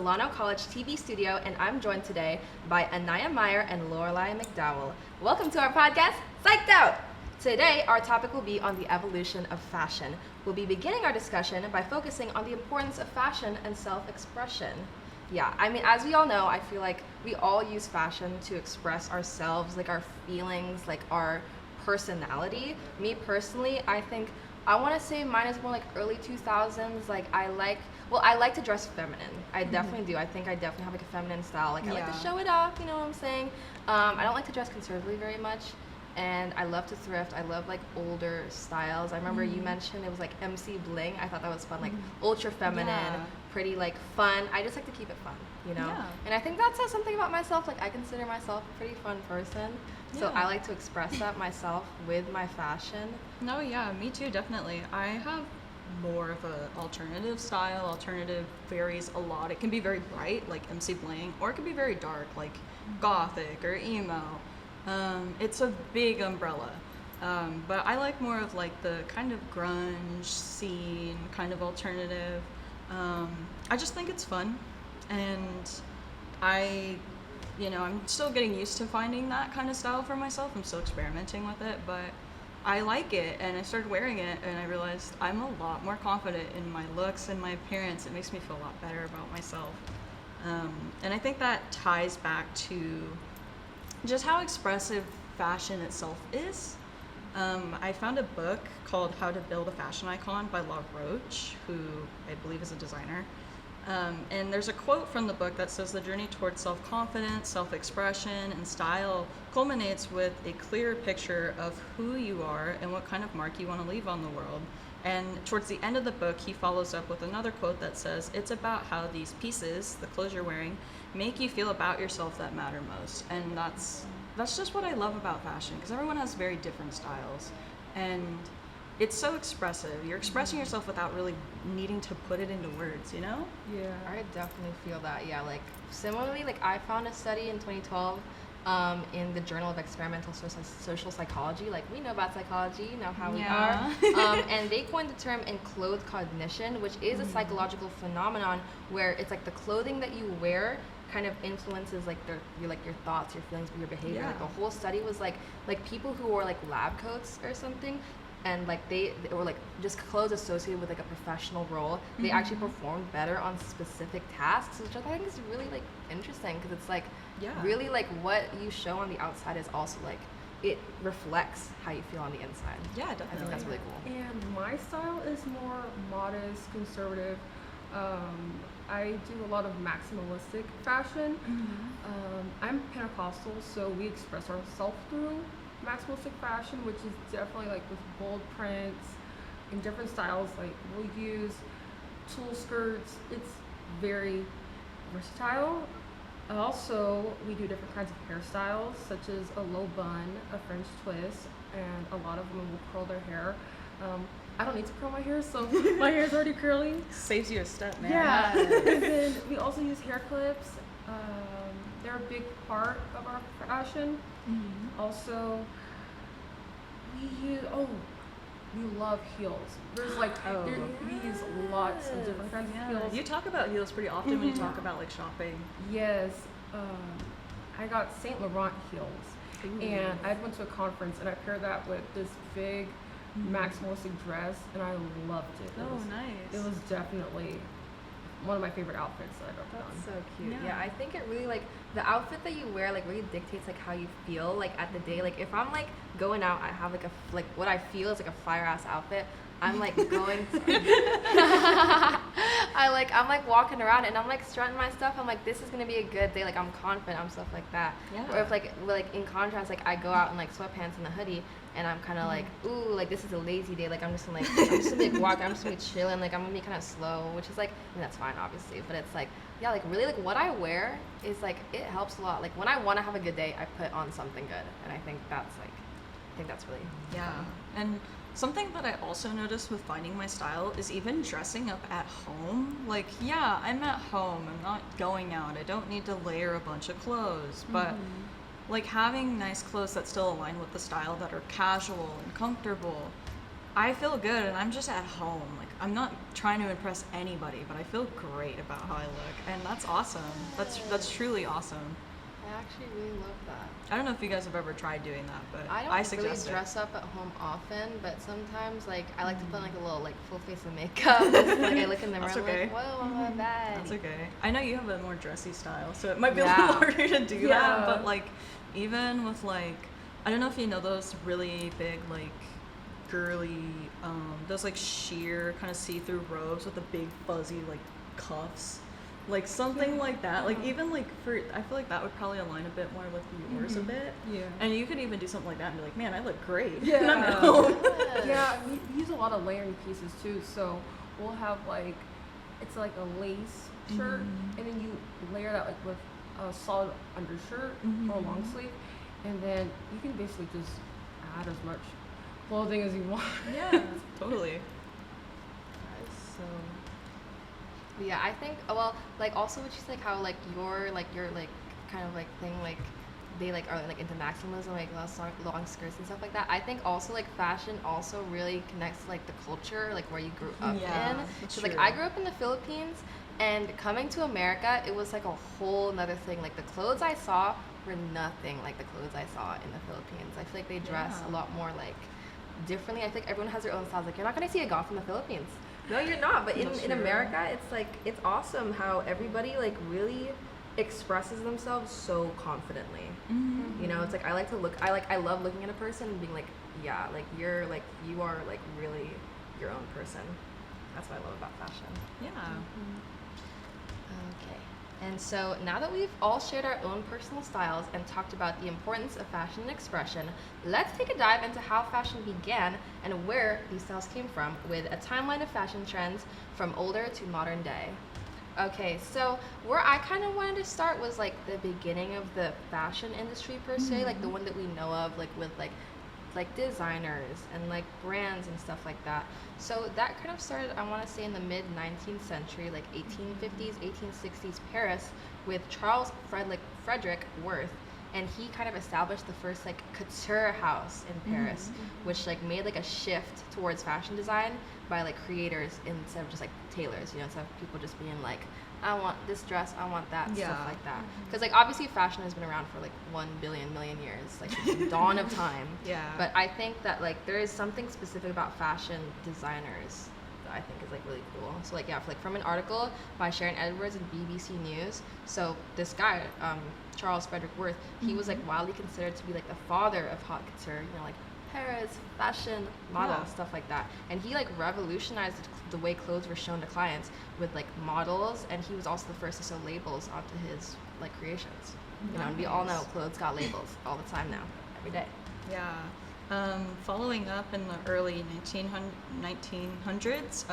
Solano College TV studio, and I'm joined today by Anaya Meyer and Lorelai McDowell. Welcome to our podcast, Psyched Out! Today, our topic will be on the evolution of fashion. We'll be beginning our discussion by focusing on the importance of fashion and self-expression. Yeah, I mean, as we all know, I feel like we all use fashion to express ourselves, like our feelings, like our personality. Me personally, I think I want to say mine is more like early 2000s. Like I like to dress feminine. I definitely do. I think I definitely have like a feminine style. Like I like to show it off, you know what I'm saying? I don't like to dress conservatively very much. And I love to thrift. I love like older styles. I remember you mentioned it was like MC Bling. I thought that was fun, like ultra feminine, pretty like fun. I just like to keep it fun, you know? Yeah. And I think that says something about myself. Like I consider myself a pretty fun person. So I like to express that myself with my fashion. No, yeah, me too, definitely. I have more of a alternative style. Alternative varies a lot. It can be very bright, like MC Bling, or it can be very dark, like gothic or emo. It's a big umbrella, but I like more of like the kind of grunge scene, kind of alternative. I just think it's fun, and I'm still getting used to finding that kind of style for myself. I'm still experimenting with it, but I like it, and I started wearing it, and I realized I'm a lot more confident in my looks and my appearance. It makes me feel a lot better about myself, and I think that ties back to just how expressive fashion itself is. I found a book called How to Build a Fashion Icon by La Roche, who I believe is a designer. And there's a quote from the book that says the journey towards self-confidence, self-expression, and style culminates with a clear picture of who you are and what kind of mark you want to leave on the world. And towards the end of the book, he follows up with another quote that says, it's about how these pieces, the clothes you're wearing, make you feel about yourself that matter most. And that's just what I love about fashion, because everyone has very different styles. And it's so expressive. You're expressing yourself without really needing to put it into words, you know? Yeah. I definitely feel that, yeah. Like, similarly, like, I found a study in 2012 in the Journal of Experimental Social Psychology. Like, we know about psychology, you know how we are. And they coined the term enclothed cognition, which is a psychological phenomenon where it's like the clothing that you wear kind of influences like your thoughts, your feelings, your behavior. Like the whole study was like people who wore like lab coats or something, and like they were like just clothes associated with like a professional role, they actually performed better on specific tasks, which I think is really like interesting, because it's like really like what you show on the outside is also like it reflects how you feel on the inside. Yeah, definitely. I think that's really cool. And my style is more modest, conservative. I do a lot of maximalistic fashion. I'm Pentecostal, so we express ourselves through maximalistic fashion, which is definitely like with bold prints and different styles. Like we'll use tulle skirts. It's very versatile. Also, we do different kinds of hairstyles, such as a low bun, a French twist, and a lot of women will curl their hair. I don't need to curl my hair, so my hair is already curly. Saves you a step, man. Yeah. And then we also use hair clips. They're a big part of our fashion. Also, we love heels. There's like we use lots of different kinds of heels. You talk about heels pretty often when you talk about like shopping. Yes. I got Saint Laurent heels, and I went to a conference and I paired that with this big maximalistic dress, and I loved it. Nice. It was definitely one of my favorite outfits that I've ever done. So cute. Yeah, I think it really like the outfit that you wear like really dictates like how you feel like at the day. Like if I'm like going out, I have like what I feel is like a fire ass outfit. I'm like going I'm like walking around and I'm like strutting my stuff. I'm like, this is gonna be a good day. Like I'm confident. I'm stuff like that. Yeah. Or if like in contrast, like I go out in like sweatpants and a hoodie, and I'm kind of like, ooh, like this is a lazy day. Like I'm just gonna like walk. I'm just gonna be chilling. Like I'm gonna be kind of slow, which is like, I mean, that's fine obviously, but it's like, yeah, like really like what I wear is like it helps a lot. Like when I want to have a good day, I put on something good, and I think that's really fun. And something that I also noticed with finding my style is even dressing up at home. Like, yeah, I'm at home. I'm not going out. I don't need to layer a bunch of clothes. But, like, having nice clothes that still align with the style, that are casual and comfortable, I feel good, and I'm just at home. Like, I'm not trying to impress anybody, but I feel great about how I look, and that's awesome. That's truly awesome. I actually really love that. I don't know if you guys have ever tried doing that, but I don't I really suggest dress up at home often, but sometimes like I like to put like a little like full face of makeup. Just, like I look in the mirror, That's I'm okay. like, whoa, I'm not bad. That's okay. I know you have a more dressy style, so it might be a Yeah. little harder to do Yeah. that, but like even with like, I don't know if you know those really big like girly, those like sheer kind of see-through robes with the big fuzzy like cuffs. Like something like that. Like even like I feel like that would probably align a bit more with yours a bit. Yeah. And you could even do something like that and be like, man, I look great. Yeah. And I'm at home. Yeah, we use a lot of layering pieces too. So we'll have like, it's like a lace shirt, and then you layer that like with a solid undershirt or a long sleeve, and then you can basically just add as much clothing as you want. Yeah, totally. That is so. Yeah, I think. Well, like also, which is like how like your kind of like thing like they like are like into maximalism, like long skirts and stuff like that. I think also like fashion also really connects to like the culture, like where you grew up Yeah, in. that's So like true. I grew up in the Philippines, and coming to America, it was like a whole nother thing. Like the clothes I saw were nothing like the clothes I saw in the Philippines. I feel like they dress Yeah. a lot more like differently. I think everyone has their own styles. Like you're not gonna see a goth in the Philippines. No, you're not. But That's in true. America, it's like it's awesome how everybody like really expresses themselves so confidently. You know, it's like I love looking at a person and being like, yeah, like you are like really your own person. That's what I love about fashion. Yeah. Okay. And so now that we've all shared our own personal styles and talked about the importance of fashion and expression, let's take a dive into how fashion began and where these styles came from with a timeline of fashion trends from older to modern day. Okay, so where I kind of wanted to start was like the beginning of the fashion industry per se, like the one that we know of, like with like designers and like brands and stuff like that. So that kind of started, I want to say, in the mid 19th century, like 1850s, 1860s Paris, with Charles Frederick Worth, and he kind of established the first like couture house in Paris, which like made like a shift towards fashion design by like creators instead of just like tailors, you know, instead of people just being like, I want this dress, I want that, stuff Yeah. like that. Because like obviously fashion has been around for like 1 billion million years, like since the dawn of time. Yeah. But I think that like there is something specific about fashion designers that I think is like really cool. So like yeah, from an article by Sharon Edwards and BBC News. So this guy, Charles Frederick Worth, he was like widely considered to be like the father of haute couture, you know, like Paris, fashion, model, Yeah. stuff like that. And he like revolutionized the way clothes were shown to clients with like models, and he was also the first to sew labels onto his like creations. You know, and we all know clothes got labels all the time now, every day. Yeah. Following up in the early 1900s,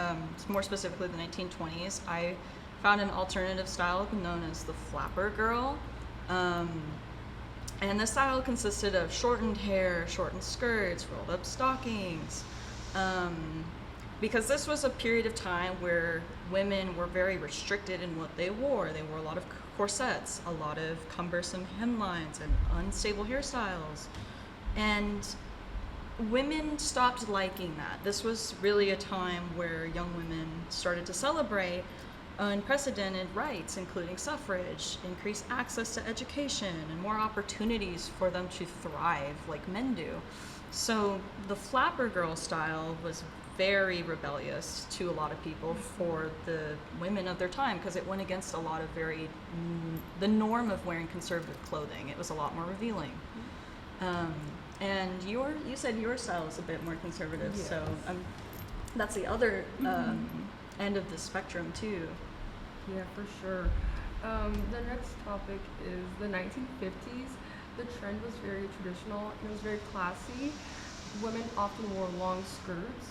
more specifically the 1920s, I found an alternative style known as the flapper girl. And this style consisted of shortened hair, shortened skirts, rolled up stockings. Because this was a period of time where women were very restricted in what they wore. They wore a lot of corsets, a lot of cumbersome hemlines, and unstable hairstyles. And women stopped liking that. This was really a time where young women started to celebrate unprecedented rights, including suffrage, increased access to education, and more opportunities for them to thrive like men do. So the flapper girl style was very rebellious to a lot of people for the women of their time because it went against a lot of the norm of wearing conservative clothing. It was a lot more revealing. And you said your style is a bit more conservative, Yes. so that's the other end of the spectrum too. Yeah, for sure. The next topic is the 1950s. The trend was very traditional and it was very classy. Women often wore long skirts.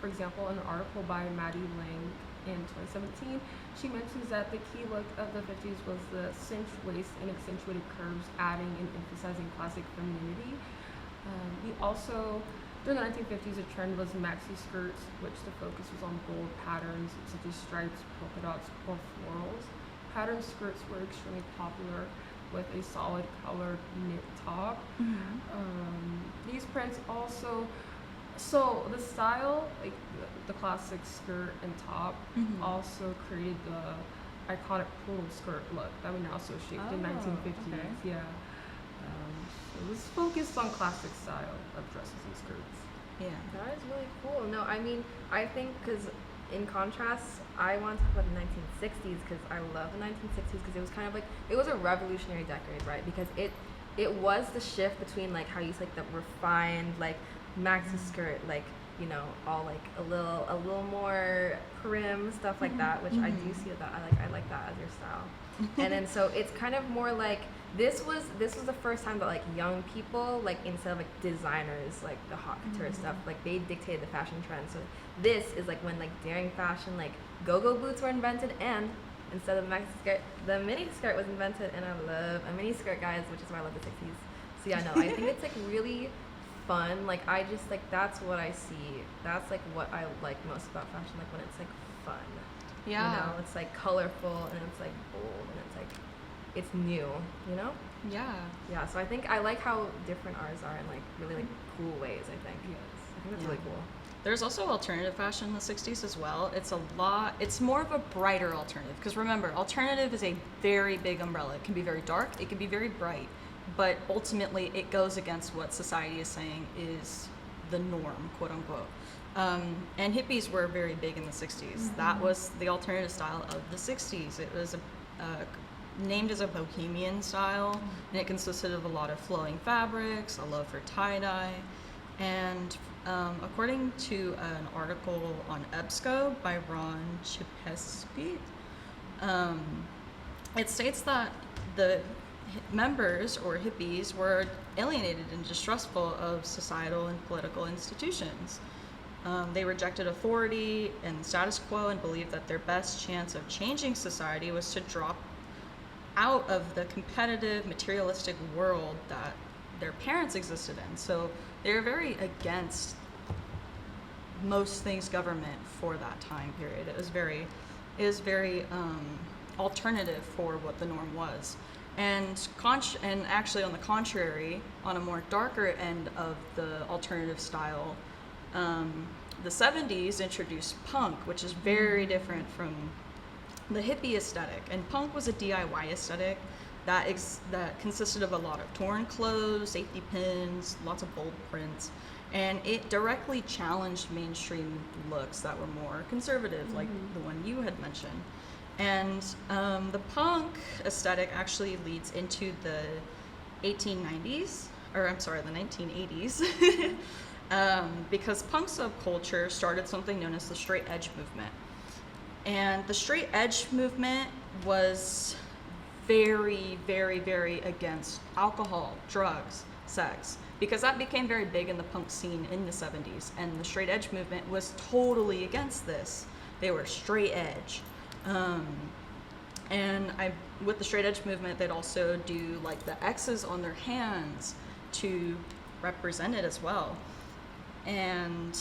For example, in an article by Maddie Lang in 2017, she mentions that the key look of the 50s was the cinched waist and accentuated curves, adding and emphasizing classic femininity. During the 1950s, a trend was maxi skirts, which the focus was on bold patterns such as stripes, polka dots, or florals. Pattern skirts were extremely popular with a solid colored knit top. These prints also So the style, like the classic skirt and top, also created the iconic poodle skirt look that we now associate with the Oh, 1950s. okay. Yeah. So it was focused on classic style of dresses and skirts. Yeah. That is really cool. No, I mean, I think because in contrast, I want to talk about the 1960s because I love the 1960s because it was kind of like it was a revolutionary decade, right? Because it was the shift between like how you say like the refined like maxi skirt, like you know, all like a little more prim stuff like that, which I do see that I like that as your style. And then so it's kind of more like this was the first time that like young people like instead of like designers like the hot couture stuff like they dictated the fashion trend. So this is like when like daring fashion like go-go boots were invented, and instead of maxi skirt the mini skirt was invented, and I love a mini skirt, guys, which is why I love the 60s. So yeah, no, I think it's like really fun. Like I just like that's what I see. That's like what I like most about fashion, like when it's like fun. Yeah. You know, it's like colorful and it's like bold and it's like it's new, you know? Yeah. Yeah, so I think I like how different ours are in like really like cool ways, I think. Yes. I think that's Yeah. really cool. There's also alternative fashion in the 60s as well. It's more of a brighter alternative. Because remember, alternative is a very big umbrella. It can be very dark, it can be very bright. But ultimately, it goes against what society is saying is the norm, quote unquote. And hippies were very big in the 60s. That was the alternative style of the 60s. It was named as a bohemian style, and it consisted of a lot of flowing fabrics, a love for tie-dye, and according to an article on EBSCO by Ron Chipesky, it states that the members or hippies were alienated and distrustful of societal and political institutions. They rejected authority and status quo and believed that their best chance of changing society was to drop out of the competitive, materialistic world that their parents existed in. So they were very against most things government for that time period. It was very alternative for what the norm was. And actually, on the contrary, on a more darker end of the alternative style, the 70s introduced punk, which is very different from the hippie aesthetic. And punk was a DIY aesthetic that consisted of a lot of torn clothes, safety pins, lots of bold prints, and it directly challenged mainstream looks that were more conservative, like the one you had mentioned. And the punk aesthetic actually leads into the 1980s, because punk subculture started something known as the straight edge movement. And the straight edge movement was very, very, very against alcohol, drugs, sex, because that became very big in the punk scene in the 70s. And the straight edge movement was totally against this. They were straight edge. With the straight edge movement, they'd also do like the X's on their hands to represent it as well. And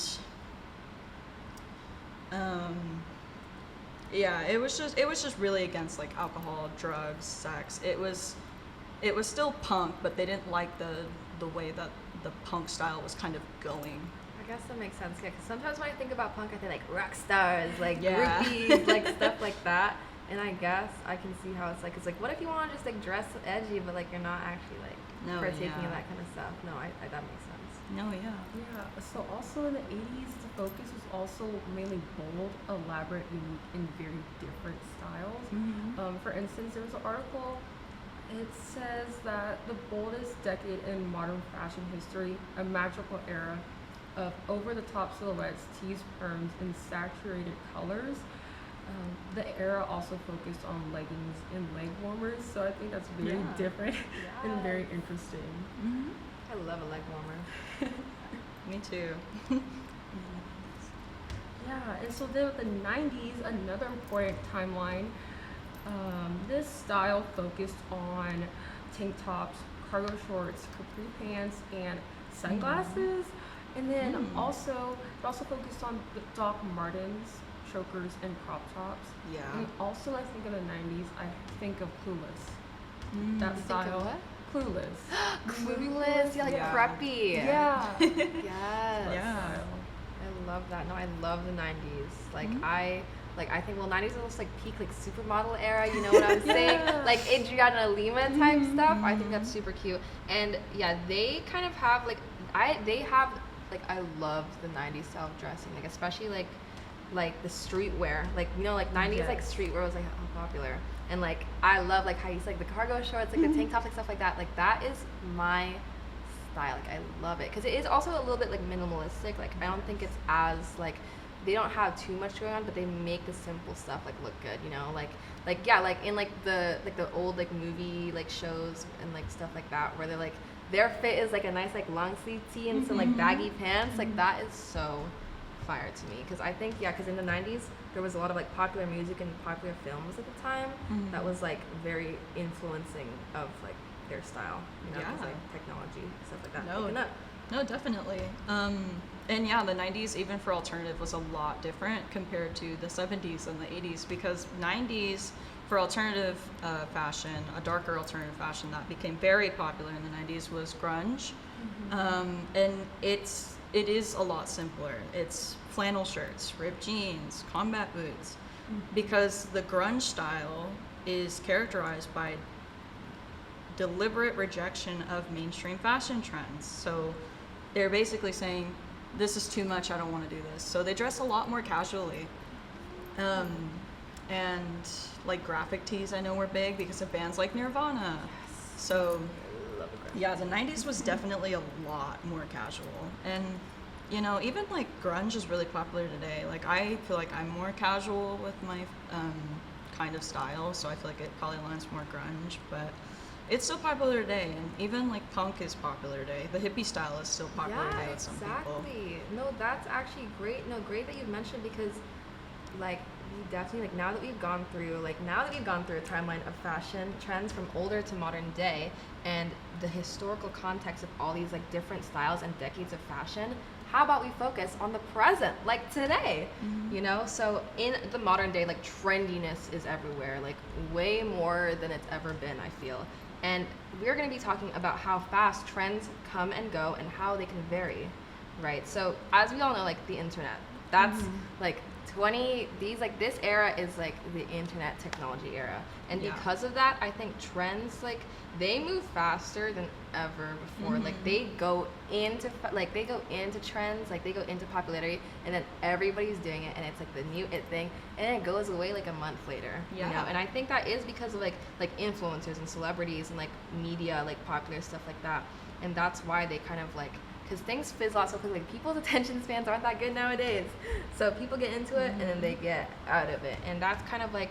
yeah, it was just really against like alcohol, drugs, sex. It was still punk, but they didn't like the way that the punk style was kind of going. I guess that makes sense, yeah, because sometimes when I think about punk, I think like rock stars, like Yeah. groupies, like stuff like that. And I guess I can see how it's like, what if you want to just like dress edgy, but like you're not actually like partaking in that kind of stuff? No, that makes sense. No, yeah. Yeah, so also in the 80s, the focus was also mainly bold, elaborate, unique, and very different styles. For instance, there was an article, it says that the boldest decade in modern fashion history, a magical era of over-the-top silhouettes, teased perms, and saturated colors. The era also focused on leggings and leg warmers, so I think that's very different and very interesting. I love a leg warmer. Me too. Yeah, and so then with the 90s, another important timeline, this style focused on tank tops, cargo shorts, capri pants, and sunglasses. And then it also focused on the Doc Martens, chokers, and crop tops. Yeah. And also, I think in the 90s, I think of Clueless. That Think of style. what? Clueless. Clueless, yeah, like Yeah. preppy. Yeah. Yes. Yeah. I love that. No, I love the 90s. Like Mhm. I think 90s was like peak like supermodel era, you know what I'm saying? Yeah. Like Adriana Lima type stuff. I think that's super cute. And yeah, they kind of have like I love the 90s style of dressing, like especially like the streetwear, like you know, like 90s like Yes. streetwear was like popular, and like I love like how you like the cargo shorts, like the tank tops, like stuff like that. Like that is my style. Like I love it because it is also a little bit like minimalistic. Like I don't think it's as like they don't have too much going on, but they make the simple stuff like look good. You know, like yeah, like in like the old like movie like shows and like stuff like that where they're like their fit is like a nice like long sleeve tee and some like baggy pants. Like that is so fire to me because I think because in the 90s there was a lot of like popular music and popular films at the time that was like very influencing of like their style, you know, 'cause, Yeah. like technology stuff like that. No. Picking up. No, definitely. And yeah, the 90s, even for alternative, was a lot different compared to the 70s and the 80s because 90s, for alternative fashion, a darker alternative fashion that became very popular in the 90s was grunge. And it is a lot simpler. It's flannel shirts, ripped jeans, combat boots, because the grunge style is characterized by deliberate rejection of mainstream fashion trends. So they're basically saying, this is too much, I don't want to do this. So they dress a lot more casually. And like graphic tees I know were big because of bands like Nirvana. So yeah, the 90s was definitely a lot more casual. And you know, even like grunge is really popular today. Like I feel like I'm more casual with my kind of style, so I feel like it probably aligns more grunge, but it's still popular today, and even like punk is popular today. The hippie style is still popular today with some people. Exactly. No, that's actually great. No, great that you mentioned because like we definitely like now that we've gone through a timeline of fashion trends from older to modern day and the historical context of all these like different styles and decades of fashion, how about we focus on the present, like today? You know, so in the modern day, like trendiness is everywhere, like way more than it's ever been, I feel. And we're going to be talking about how fast trends come and go and how they can vary, right? So as we all know, like the internet, that's like this era is like the internet technology era. And Yeah. because of that, I think trends, like they move faster than ever before. Like they go into trends, like they go into popularity, and then everybody's doing it, and it's like the new it thing, and it goes away like a month later. You know? Yeah. And I think that is because of like influencers and celebrities and like media, like popular stuff like that. And that's why they kind of like, because things fizzle out so quickly. Like people's attention spans aren't that good nowadays. So people get into it and then they get out of it. And that's kind of like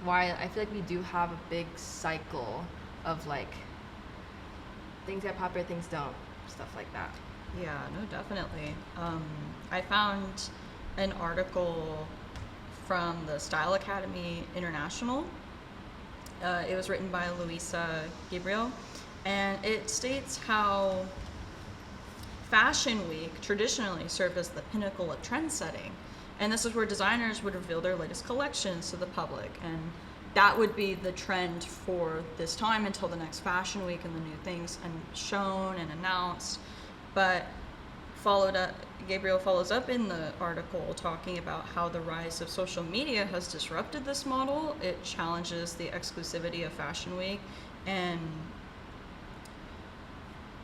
why I feel like we do have a big cycle of like things get popular, things don't, stuff like that. Yeah, no, definitely. I found an article from the Style Academy International. It was written by Luisa Gabriel, and it states how Fashion Week traditionally served as the pinnacle of trend setting. And this is where designers would reveal their latest collections to the public. And that would be the trend for this time until the next Fashion Week and the new things and shown and announced. But Gabriel follows up in the article talking about how the rise of social media has disrupted this model. It challenges the exclusivity of Fashion Week and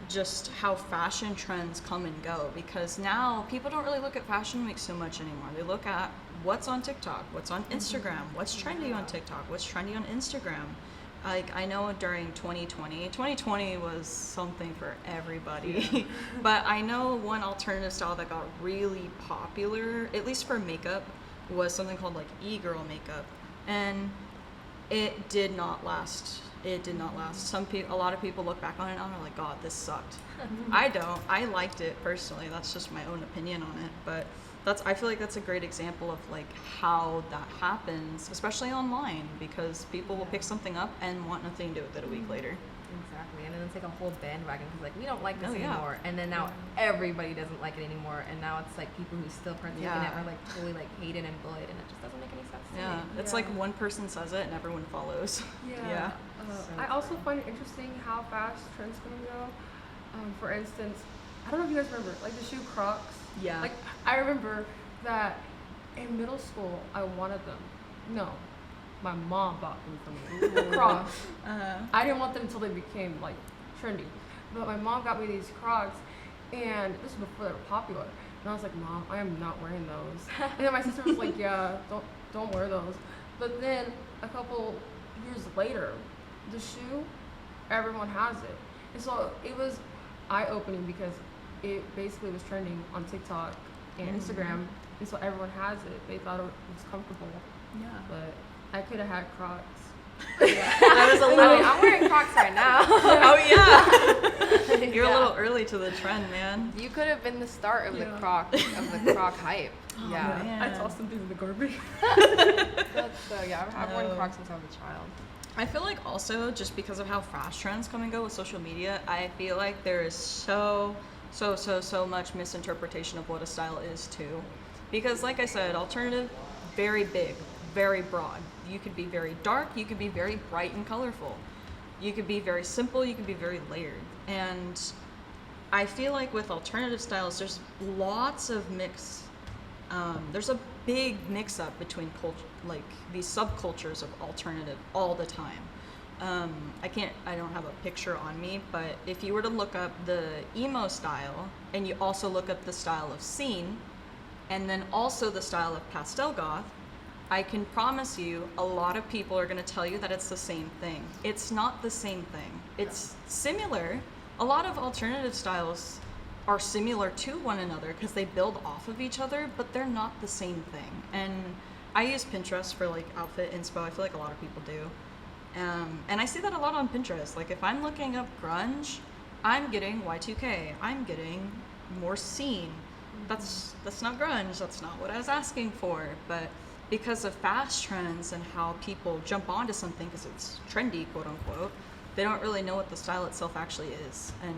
just how fashion trends come and go, because now people don't really look at Fashion Week so much anymore. They look at what's on TikTok, what's on Instagram, what's trendy on TikTok, what's trendy on Instagram. Like I know during 2020 was something for everybody, but I know one alternative style that got really popular, at least for makeup, was something called like e-girl makeup, and it did not last. It did not last. A lot of people look back on it and are like, God, this sucked. I don't. I liked it personally. That's just my own opinion on it. But I feel like that's a great example of like how that happens, especially online, because people will pick something up and want nothing to do with it a week later. Exactly. And then it's like a whole bandwagon because like we don't like this Oh, yeah. anymore, and then now everybody doesn't like it anymore, and now it's like people who still partake in it are like totally like hated and bullied, and it just doesn't make any sense to Yeah, me. it's like one person says it and everyone follows. Yeah. I also find it interesting how fast trends can go. For instance, I don't know if you guys remember, like the shoe Crocs. Yeah. Like I remember that in middle school, I wanted them. No, my mom bought them for me. Crocs. I didn't want them until they became like trendy, but my mom got me these Crocs, and this was before they were popular. And I was like, Mom, I am not wearing those. And then my sister was like, Yeah, don't wear those. But then a couple years later, the shoe, everyone has it. And so it was eye-opening because it basically was trending on TikTok and Instagram, and so everyone has it. They thought it was comfortable. Yeah. But I could have had Crocs. That was a I little. mean, I'm wearing Crocs right now. Oh yeah. You're Yeah. a little early to the trend, man. You could have been the start of the Yeah. Croc hype. Oh, yeah. man. I tossed them through the garbage. That's so yeah. I've worn Oh. Crocs since I was a child. I feel like also just because of how fast trends come and go with social media, I feel like there is so much misinterpretation of what a style is too. Because like I said, alternative, very big, very broad. You could be very dark, you could be very bright and colorful. You could be very simple, you could be very layered. And I feel like with alternative styles, there's lots of mix. There's a big mix-up between like these subcultures of alternative all the time. I don't have a picture on me, but if you were to look up the emo style and you also look up the style of scene and then also the style of pastel goth, I can promise you a lot of people are going to tell you that it's the same thing. It's not the same thing. It's similar. A lot of alternative styles are similar to one another because they build off of each other, but they're not the same thing. And I use Pinterest for like outfit inspo. I feel like a lot of people do. And I see that a lot on Pinterest. Like if I'm looking up grunge, I'm getting Y2K. I'm getting more scene. That's not grunge. That's not what I was asking for. But because of fast trends and how people jump onto something because it's trendy, quote unquote, they don't really know what the style itself actually is. And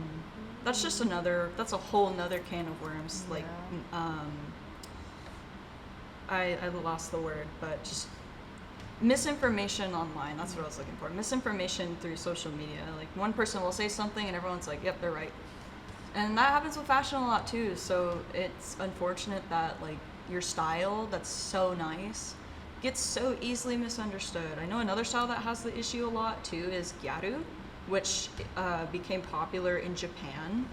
that's just that's a whole nother can of worms. Like, I lost the word, but just misinformation online. That's what I was looking for. Misinformation through social media. Like one person will say something and everyone's like, yep, they're right. And that happens with fashion a lot too. So it's unfortunate that like your style that's so nice gets so easily misunderstood. I know another style that has the issue a lot too is gyaru, which became popular in Japan.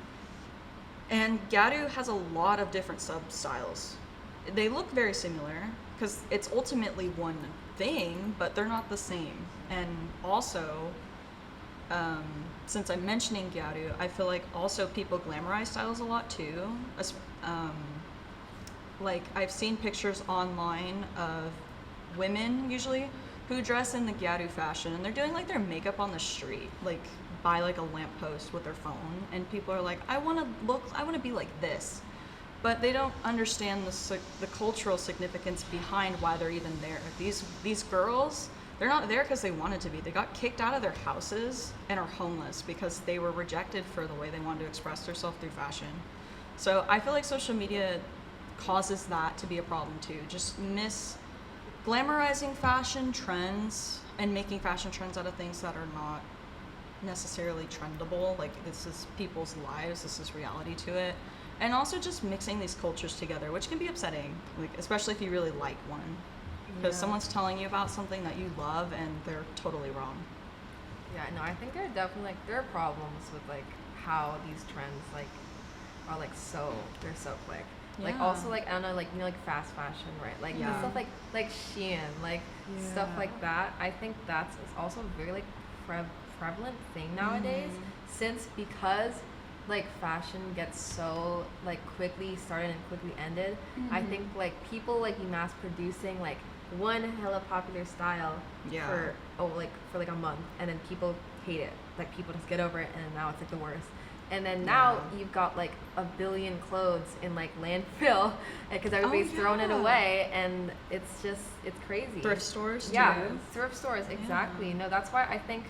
And gyaru has a lot of different sub-styles. They look very similar because it's ultimately one thing, but they're not the same. And also, since I'm mentioning gyaru, I feel like also people glamorize styles a lot too. Like I've seen pictures online of women usually who dress in the gyaru fashion and they're doing like their makeup on the street, like by like a lamppost with their phone, and people are like, I want to be like this. But they don't understand the cultural significance behind why they're even there. These girls, they're not there because they wanted to be. They got kicked out of their houses and are homeless because they were rejected for the way they wanted to express themselves through fashion. So I feel like social media causes that to be a problem too. Just glamorizing fashion trends and making fashion trends out of things that are not necessarily trendable. Like this is people's lives, this is reality to it. And also just mixing these cultures together, which can be upsetting, like especially if you really like one, because someone's telling you about something that you love and they're totally wrong. Yeah, no, I think there are definitely there are problems with like how these trends like are like they're so quick. Like Yeah. also like I don't know, like you know, like fast fashion, right? Like Yeah. stuff like Shein, like stuff like that. I think that's also a very like prevalent thing nowadays, because like fashion gets so like quickly started and quickly ended. I think like people like be mass producing like one hella popular style for like a month, and then people hate it. Like people just get over it, and now it's like the worst. And then now you've got like a billion clothes in like landfill because everybody's throwing it away, and it's crazy. Thrift stores Yeah, too. thrift stores, exactly. No, that's why I think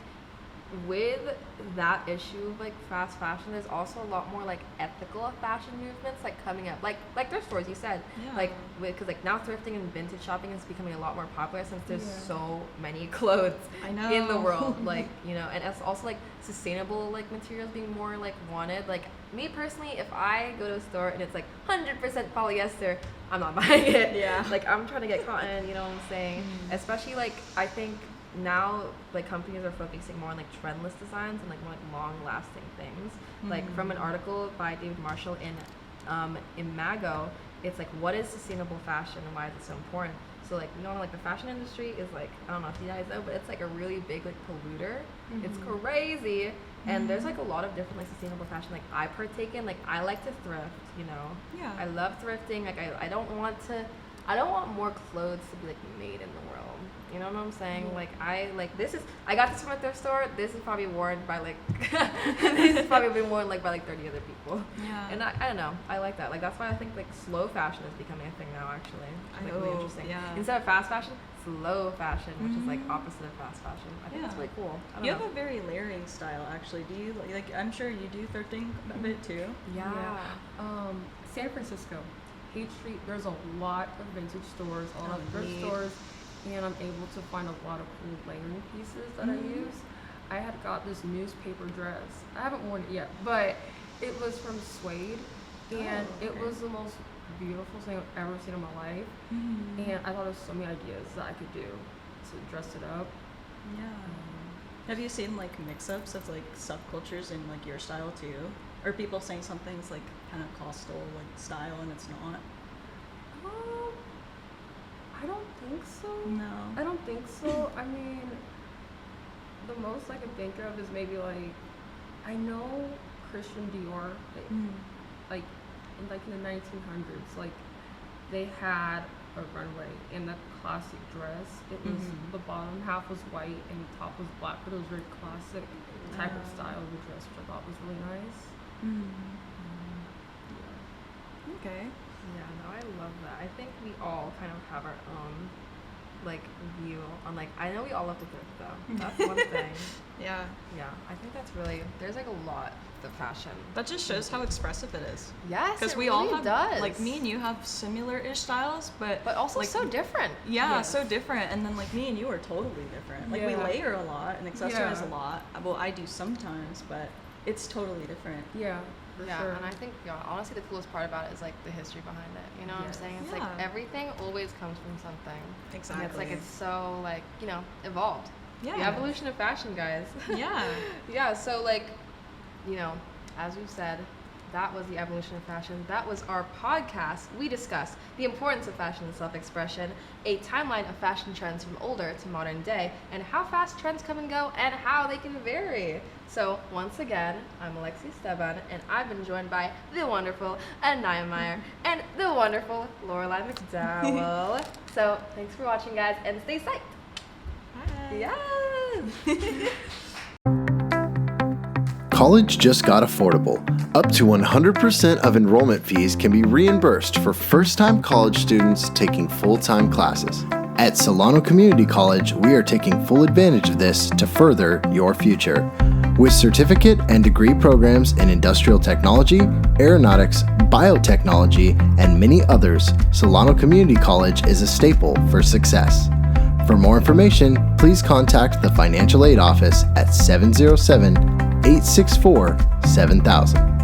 with that issue of like fast fashion, there's also a lot more like ethical fashion movements like coming up, like thrift stores you said, like because like now thrifting and vintage shopping is becoming a lot more popular since there's so many clothes in the world, like and it's also like sustainable like materials being more like wanted. Like me personally, if I go to a store and it's like 100% polyester, I'm not buying it. Like I'm trying to get cotton, you know what I'm saying? Especially like I think now like companies are focusing more on like trendless designs and like more like long lasting things. Like from an article by David Marshall in Mago, it's like, what is sustainable fashion and why is it so important? So like like the fashion industry is like, I don't know if you guys know, but it's like a really big like polluter. It's crazy. And there's like a lot of different like sustainable fashion like I partake in. Like I like to thrift, I love thrifting. Like I don't want more clothes to be like made in the world. You know what I'm saying? Like I got this from a thrift store. This is probably worn by like this has probably been worn like by like 30 other people. Yeah. And I don't know. I like that. Like that's why I think like slow fashion is becoming a thing now actually. Like really interesting. Yeah. Instead of fast fashion, slow fashion, which is like opposite of fast fashion. I think that's really cool. You have a very layering style actually. Do you like I'm sure you do thrifting a bit too? Yeah. San Francisco, Haight Street, there's a lot of vintage stores, a lot of thrift stores. And I'm able to find a lot of cool layering pieces that I use. I had got this newspaper dress. I haven't worn it yet, but it was from suede, and it was the most beautiful thing I've ever seen in my life. And I thought of so many ideas that I could do to dress it up. Have you seen like mix-ups of like subcultures in like your style too? Or people saying something's like Pentecostal like style and it's not? I don't think so. No. I don't think so. I mean, the most I can think of is maybe like, I know Christian Dior, like in the 1900s, like they had a runway in that classic dress. It was the bottom half was white and the top was black, but it was very classic type of style of the dress, which I thought was really nice. Okay. Yeah, no, I love that. I think we all kind of have our own like view on like, I know we all love to thrift though. That's one thing. Yeah, I think that's really, there's like a lot of fashion. That just shows how expressive it is. Yes, because we all really have does. like me and you have similar-ish styles, but also like, so different. Yeah, so different. And then like me and you are totally different. Like we layer a lot and accessorize a lot. Well, I do sometimes, but it's totally different. Yeah. Sure. And I think honestly the coolest part about it is like the history behind it. You know what I'm saying? It's like everything always comes from something. Exactly. And it's like it's so like evolved. Yeah. The evolution of fashion, guys. Yeah. So like, as we've said, that was the evolution of fashion. That was our podcast. We discussed the importance of fashion and self-expression, a timeline of fashion trends from older to modern day, and how fast trends come and go, and how they can vary. So once again, I'm Alexi Steban, and I've been joined by the wonderful Anaya Meyer and the wonderful Lorelai McDowell. So thanks for watching, guys, and stay psyched. Bye. Yes. College just got affordable. Up to 100% of enrollment fees can be reimbursed for first-time college students taking full-time classes. At Solano Community College, we are taking full advantage of this to further your future. With certificate and degree programs in industrial technology, aeronautics, biotechnology, and many others, Solano Community College is a staple for success. For more information, please contact the Financial Aid Office at 707-864-7000.